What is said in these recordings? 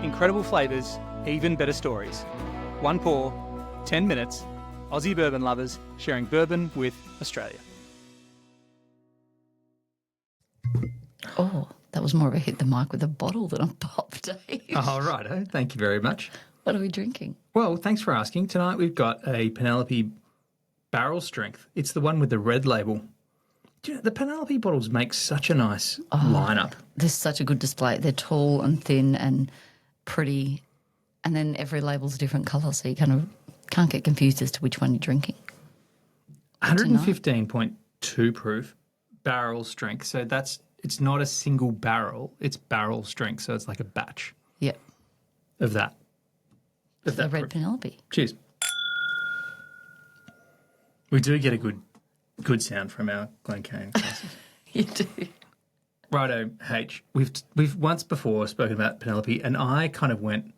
Incredible flavours, even better stories. One pour, 10 minutes. Aussie bourbon lovers sharing bourbon with Australia. Oh, that was more of a hit the mic with a bottle than a pop, Dave. Oh, righto. Thank you very much. What are we drinking? Well, thanks for asking. Tonight we've got a Penelope barrel strength. It's the one with the red label. Do you know, the Penelope bottles make such a nice lineup. There's such a good display. They're tall and thin and pretty, and then every label's a different colour, so you kind of can't get confused as to which one you're drinking. 115.2 proof barrel strength. So it's not a single barrel, it's barrel strength. So it's like a batch Yep. of that. Of The that red proof. Penelope. Cheers. We do get a good sound from our Glencairn glasses. You do. Righto, H. We've once before spoken about Penelope, and I kind of went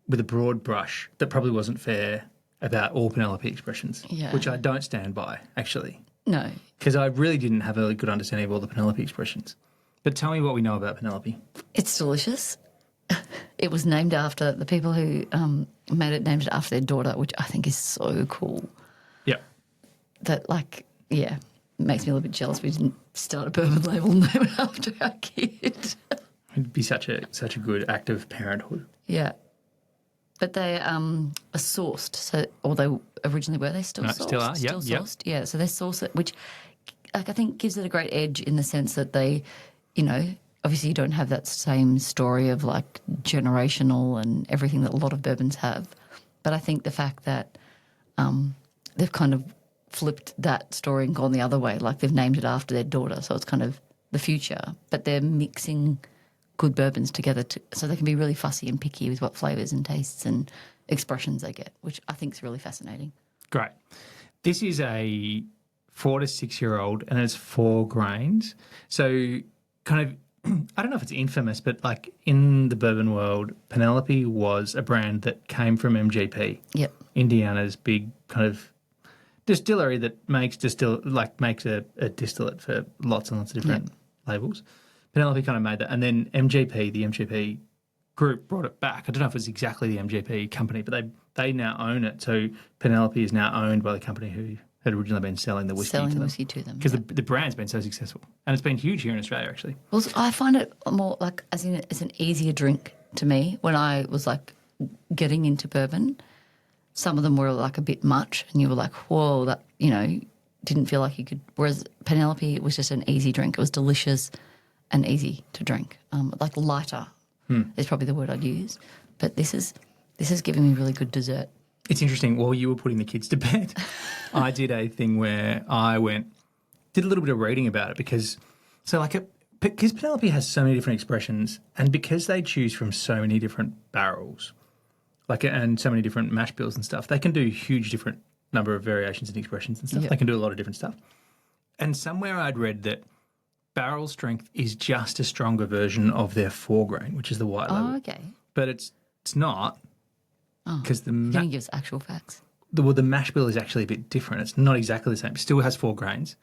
with a broad brush that probably wasn't fair about all Penelope expressions, Yeah. which I don't stand by, actually, No. because I really didn't have a good understanding of all the Penelope expressions. But tell me what we know about Penelope. It's delicious. It was named after the people who made it, named it after their daughter, which I think is so cool. Yep. That, like, yeah, it makes me a little bit jealous we didn't start a bourbon label and name it after our kid. It'd be such a good act of parenthood. Yeah. But they are sourced, so, or they originally were, they still No, sourced? still are, yep, yep. Sourced, yeah. So they're sourced, which like, I think gives it a great edge in the sense that they, you know, obviously you don't have that same story of like generational and everything that a lot of bourbons have. But I think the fact that they've kind of flipped that story and gone the other way, like they've named it after their daughter, so it's kind of the future, but they're mixing good bourbons together so they can be really fussy and picky with what flavours and tastes and expressions they get, which I think is really fascinating. Great. This is a 4 to 6 year old and it's 4 grains. So kind of, I don't know if it's infamous, but like in the bourbon world, Penelope was a brand that came from MGP. Yep. Indiana's big kind of distillery that makes a distillate for lots and lots of different labels. Penelope kind of made that. And then MGP, the MGP group, brought it back. I don't know if it's exactly the MGP company, but they now own it. So Penelope is now owned by the company who had originally been selling the whiskey to them. Because the brand's been so successful. And it's been huge here in Australia, actually. Well, I find it more like, as in it's an easier drink to me. When I was like getting into bourbon, some of them were like a bit much and you were like, whoa, that, you know, didn't feel like you could. Whereas Penelope, it was just an easy drink. It was delicious and easy to drink, like lighter is probably the word I'd use. But this is giving me really good dessert. It's interesting. While you were putting the kids to bed, I did a thing where I did a little bit of reading about it because Penelope has so many different expressions and because they choose from so many different barrels, and so many different mash bills and stuff, they can do huge different number of variations and expressions and stuff. Yep. They can do a lot of different stuff. And somewhere I'd read that barrel strength is just a stronger version of their 4 grain, which is the white label. Oh, okay. But it's not because You're going to give us actual facts. the mash bill is actually a bit different. It's not exactly the same. It still has 4 grains,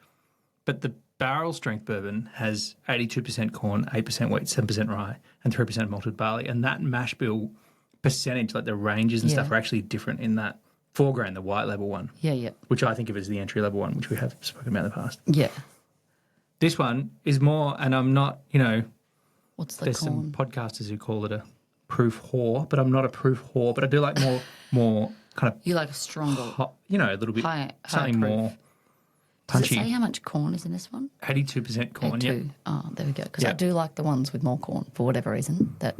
but the barrel strength bourbon has 82% corn, 8% wheat, 7% rye, and 3% malted barley. And that mash bill percentage, like the ranges and stuff, are actually different in that 4 grain, the white label one. Yeah. Which I think of as the entry level one, which we have spoken about in the past. Yeah. This one is more, and I'm not, What's the there's corn? some podcasters who call it a proof whore, but I'm not a proof whore, but I do like more kind of You like a stronger, hot, a little bit, high something proof. more Does it punchy. say how much corn is in this one? 82% corn, yeah. 82. Oh, there we go. Because Yeah. I do like the ones with more corn for whatever reason that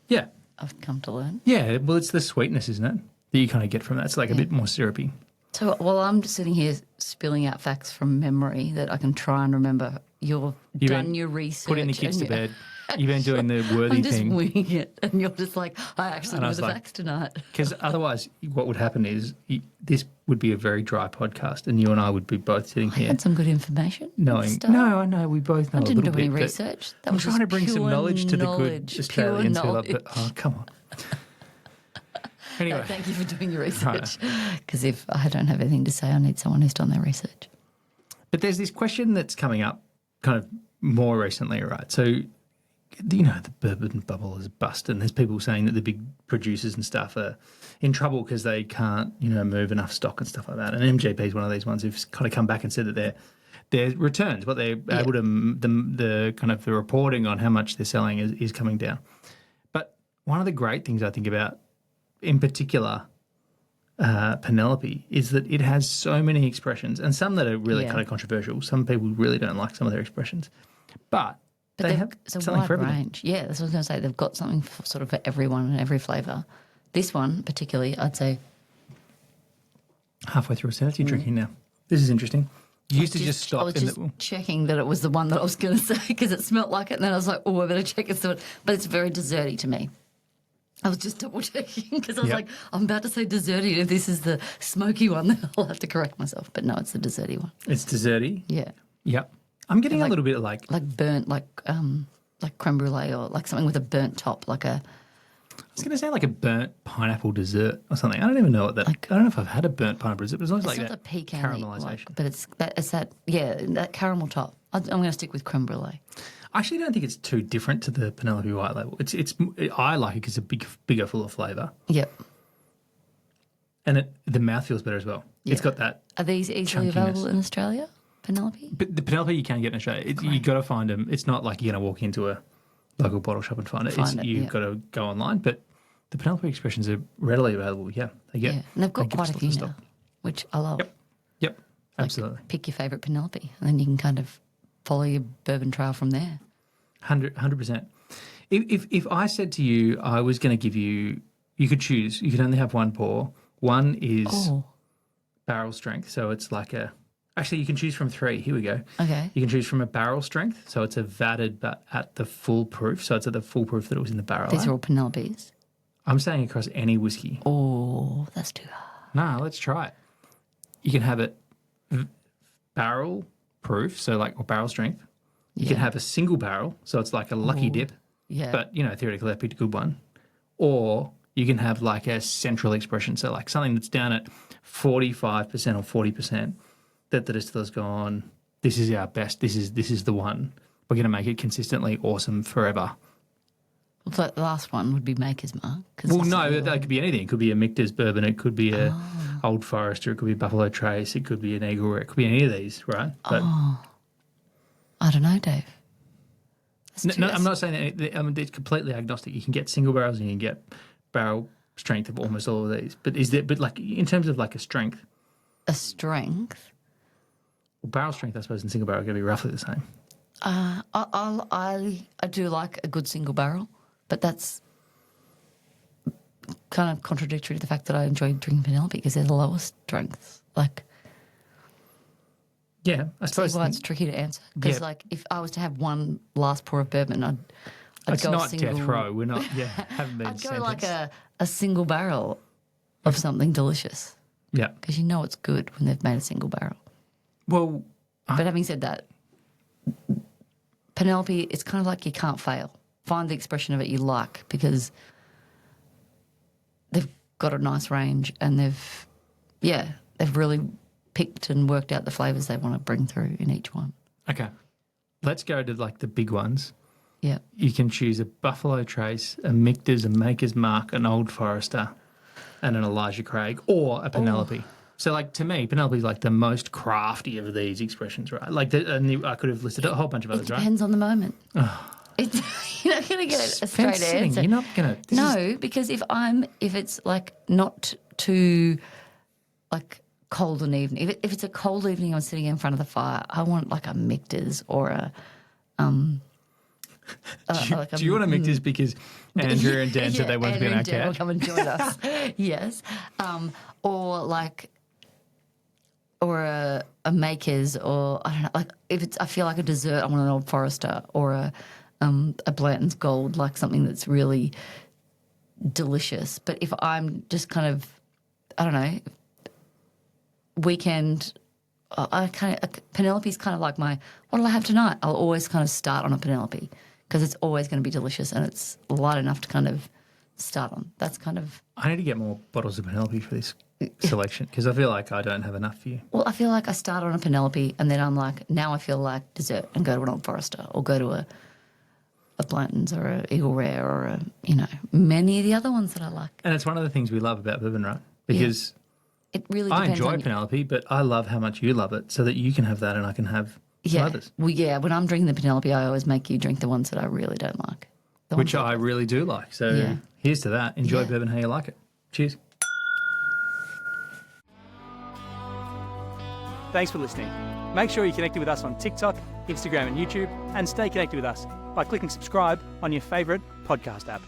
Yeah. I've come to learn. Yeah, well, it's the sweetness, isn't it, that you kind of get from that. It's like a bit more syrupy. So while I'm just sitting here spilling out facts from memory that I can try and remember, you've done your research. Putting the kids to and bed. You've been doing the worthy I'm just thing. winging it, and you're just like, I actually And I know was the like- facts tonight. Because otherwise, what would happen is this would be a very dry podcast, and you and I would be both sitting I here had some good information. knowing. Stuff. No, I know we both know I a didn't little do any bit. but research. That I'm was trying to just bring some pure knowledge to the good knowledge, Australians pure who love knowledge. it. Oh, come on. Anyway, Thank you for doing your research. Because if I don't have anything to say, I need someone who's done their research. but there's this question that's coming up kind of more recently, right? So the bourbon bubble is bust, and there's people saying that the big producers and stuff are in trouble because they can't, move enough stock and stuff like that. And MGP is one of these ones who've kind of come back and said that their returns, what they're able to, the kind of the reporting on how much they're selling is coming down. But one of the great things I think about, in particular, Penelope, is that it has so many expressions, and some that are really kind of controversial. Some people really don't like some of their expressions, but they have something for everyone. Range. Yeah, that's what I was going to say. They've got something sort of for everyone and every flavour. This one particularly, I'd say. Halfway through a sentence, you're drinking now. This is interesting. You used to just stop. I was just checking that it was the one that I was going to say because it smelt like it, and then I was like, oh, I better check it. But it's very desserty to me. I was just double checking because I was like, I'm about to say desserty. If this is the smoky one, then I'll have to correct myself. But no, it's the desserty one. It's desserty? Yeah. Yep. I'm getting a little bit like burnt, like creme brulee or like something with a burnt top, like a. I was going to say like a burnt pineapple dessert or something. I don't even know what that. I don't know if I've had a burnt pineapple dessert, but it's always like that caramelisation. But it's that caramel top. I'm going to stick with creme brulee. I actually don't think it's too different to the Penelope White Label. I like it because it's bigger, full of flavour. Yep. And the mouth feels better as well. Yeah. It's got that. Are these easily available in Australia, Penelope? But the Penelope you can get in Australia. You've got to find them. It's not like you're going to walk into a local bottle shop and find it. You've got to go online. But the Penelope expressions are readily available. Yeah, they get. Yeah, and they've got quite a few now, which I love. Yep. Absolutely. Pick your favourite Penelope, and then you can kind of follow your bourbon trail from there. 100%. If I said to you, I was going to give you, you could choose. You could only have one pour. One is barrel strength, so it's like actually, you can choose from 3. Here we go. Okay. You can choose from a barrel strength, so it's a vatted but at the full proof, so it's at the full proof that it was in the barrel. These are all Penelopes. I'm saying across any whiskey. Oh, that's too hard. No, let's try it. You can have it barrel proof, so or barrel strength. You can have a single barrel, so it's like a lucky dip. Yeah. But, theoretically, I picked a good one. Or you can have like a central expression, so like something that's down at 45% or 40% that the distiller's gone, this is our best, this is the one. We're going to make it consistently awesome forever. Well, the last one would be Maker's Mark. Well, no, that could be anything. It could be a Michter's bourbon, it could be a Old Forester, it could be Buffalo Trace, it could be an Eagle Rare, it could be any of these, right? But, I don't know, Dave. No, I'm not saying that. I mean, it's completely agnostic. You can get single barrels and you can get barrel strength of almost all of these. But in terms of like a strength? A strength? Well, barrel strength, I suppose, and single barrel are going to be roughly the same. I do like a good single barrel, but that's kind of contradictory to the fact that I enjoy drinking Penelope because they're the lowest strengths. Yeah, I suppose. See why it's tricky to answer. Because, if I was to have one last pour of bourbon, I'd it's go not a single... death row. We're not, haven't been I'd go sentenced. like a single barrel of something delicious. Yeah. Because it's good when they've made a single barrel. Well... But having said that, Penelope, it's kind of like you can't fail. Find the expression of it you like because they've got a nice range and they've really picked and worked out the flavours they want to bring through in each one. Okay. Let's go to the big ones. Yeah. You can choose a Buffalo Trace, a Michter's, a Maker's Mark, an Old Forester, and an Elijah Craig, or a Penelope. So, to me, Penelope's the most crafty of these expressions, right? I could have listed a whole bunch of others, right? It depends on the moment. You're not going to get a straight answer. You're not going to... No, because if it's not too cold an evening. If it's a cold evening, I'm sitting in front of the fire. I want a Michter's or a. Do you want a Michter's because Andrew and Dan said they wanted to be on our Dan will couch? come and join us. Yes, or a Maker's, or I don't know. If I feel like a dessert, I want an Old Forester or a Blanton's Gold, something that's really delicious. But if I'm just kind of, I don't know. Weekend, Penelope's kind of like my, what will I have tonight? I'll always kind of start on a Penelope because it's always going to be delicious and it's light enough to kind of start on. That's kind of... I need to get more bottles of Penelope for this selection because I feel like I don't have enough for you. Well, I feel like I start on a Penelope and then I'm now I feel like dessert and go to an Old Forester or go to a Blanton's or a Eagle Rare or a, you know, many of the other ones that I like. And it's one of the things we love about bourbon, right? Because It really I depends enjoy on Penelope, but I love how much you love it, so that you can have that and I can have some others. Well, yeah, when I'm drinking the Penelope, I always make you drink the ones that I really don't like. The ones Which that- I really do like. So Yeah. here's to that. Enjoy Yeah. bourbon how you like it. Cheers. Thanks for listening. Make sure you're connected with us on TikTok, Instagram and YouTube, and stay connected with us by clicking subscribe on your favourite podcast app.